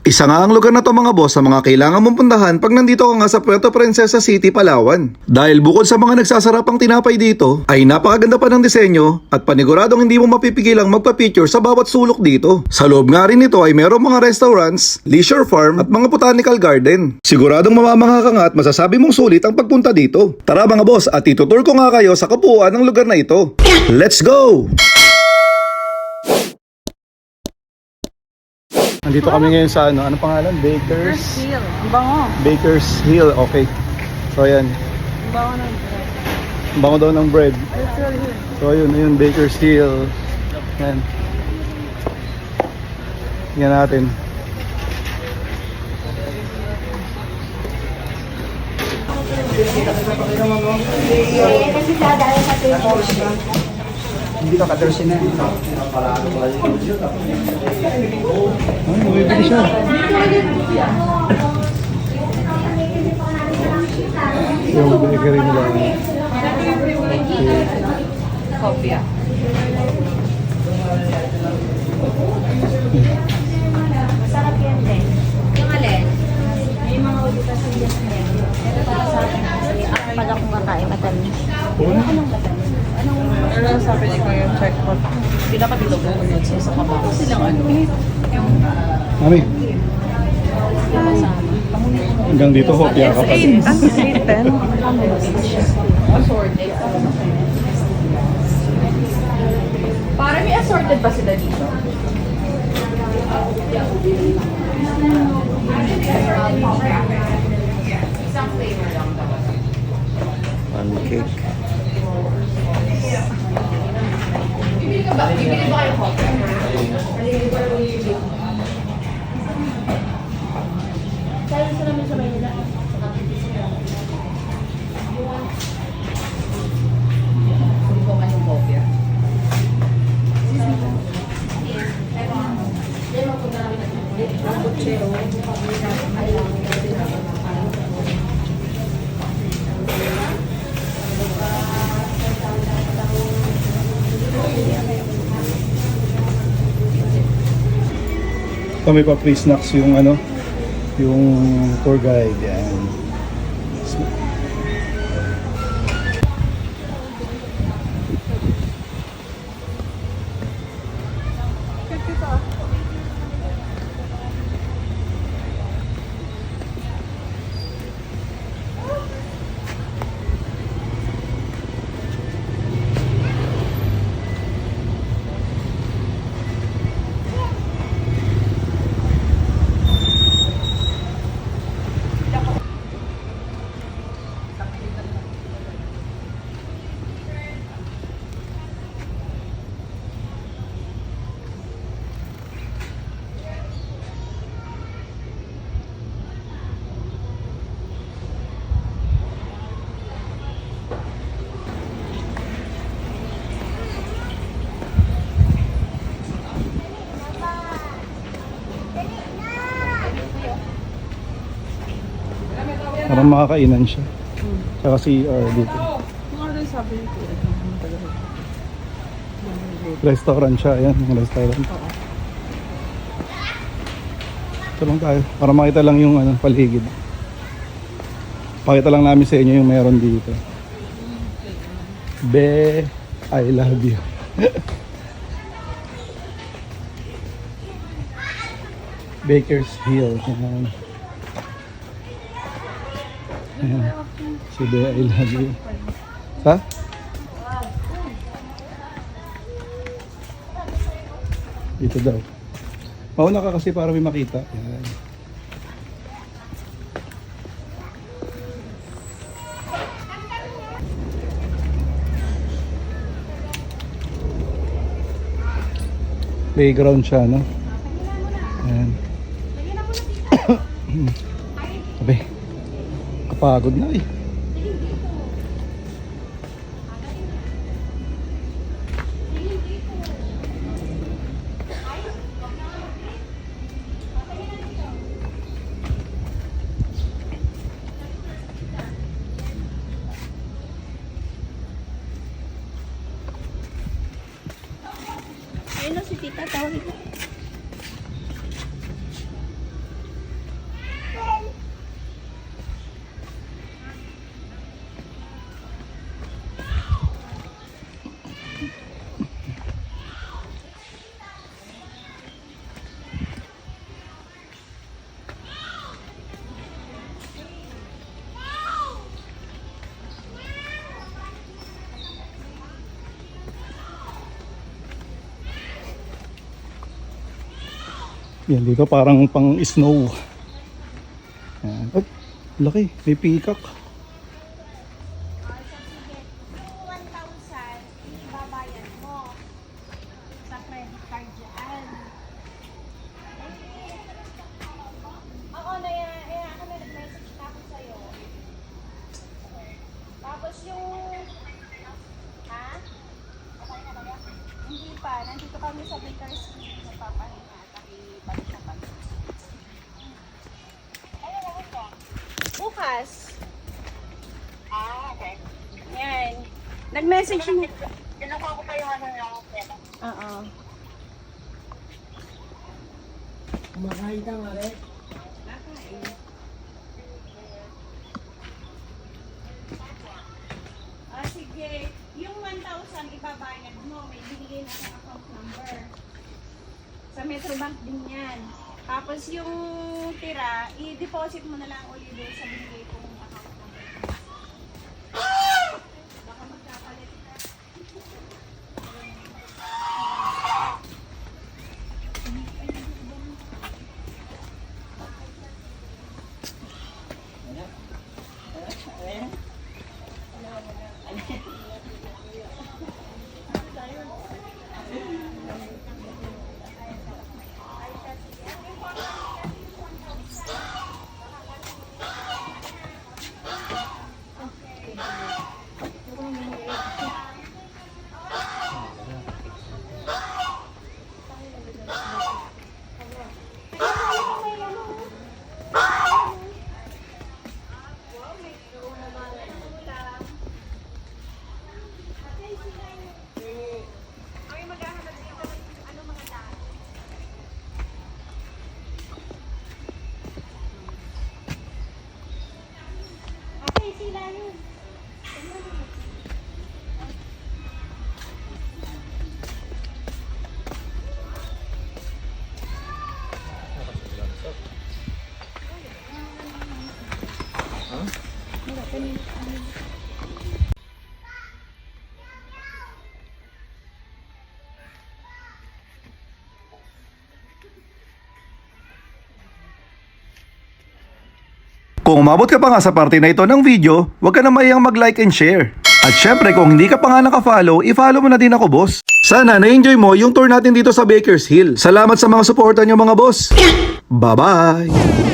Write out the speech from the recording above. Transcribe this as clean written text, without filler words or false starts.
Isa nga ang lugar na to mga boss sa mga kailangan mong puntahan pag nandito ka nga sa Puerto Princesa City, Palawan. Dahil bukod sa mga nagsasarapang tinapay dito, ay napakaganda pa ng disenyo at paniguradong hindi mo mapipigilang magpa-picture sa bawat sulok dito. Sa loob nga rin nito ay merong mga restaurants, leisure farm at mga botanical garden. Siguradong mamamangha ka nga at masasabi mong sulit ang pagpunta dito. Tara mga boss at itutur ko nga kayo sa kabuuan ng lugar na ito. Let's go! Nandito kami ngayon sa ano pangalan? Baker's Hill. Ang bango. Baker's Hill, okay. So ayan, Ang bango ng bread. ang bango daw ng bread. Virtual Hill. So ayun, Baker's Hill. Yan. Tingnan natin. Hindi ka ka-13 na. Ay, bumibili siya. Yung bakery nila. Okay. Kopya. Masarap yan din. Yung alin? May mga ulitas ng yes na yan. Pero para sa akin kasi, pag ako kakain, matamis. Anong matamis? Ano sabi ni Kuya check ko? Hindi dapat dito po yun sa kabaw. Silang ano? Yung Mami, hanggang dito hopya ka pa. Ang 810. Assorted. Parang may assorted ba sila dito? Isang flavor lang dapat. Pancake. Bibili ka ba? Bibili ba kayo coffee? Kaya sa namin sa Manila. Kung ko man yung coffee. Ito may pa free snacks yung ano, yung tour guide. Yan. Parang makakainan siya. Tsaka CR dito. Ano rin sabi ni Kuya? Restaurant siya. Ayan, yung restaurant. Ito lang tayo. Para makita lang yung ano, paligid. Pakita lang namin sa inyo yung meron dito. Be, I love you. Baker's Hill. Ayan. Ayan. Si Be, I love you. Ha? Dito daw. Mauna ka kasi para may makita. Ayan. Playground siya, no? Ayan. Sabi, kapagod na eh. Ayun na si tita, tawagin ko. Yan, dito parang pang snow. Yan. Oh, laki. May peacock. 1,000 babayan mo sa credit card dyan. Oo, ako na nag-message na ako sa'yo. Tapos yung... Ha? Hindi pa. Nandito kami sa Bakersfield. Nagpapahinga. Pakibalik na kami. Ayun ako po. Bukas. Okay. Yan. Nag-message mo. Kinukuha ko pa yung ano yung pera. Oo. Kumakain ka nga rin. Sige. Yung 1,000 ibabayad mo. May binigay na sa account number. Sa Metrobank din yan. Tapos yung tira, i-deposit mo na lang ulit doon sa binigay kong account number. Baka magkapalit ka. Okay, sila yun. Kung umabot ka pa nga sa parte na ito ng video, huwag ka na mayang mag-like and share. At syempre kung hindi ka pa nga naka-follow, i-follow mo na din ako boss. Sana na-enjoy mo yung tour natin dito sa Bakers Hill. Salamat sa mga suporta nyo mga boss. Bye-bye!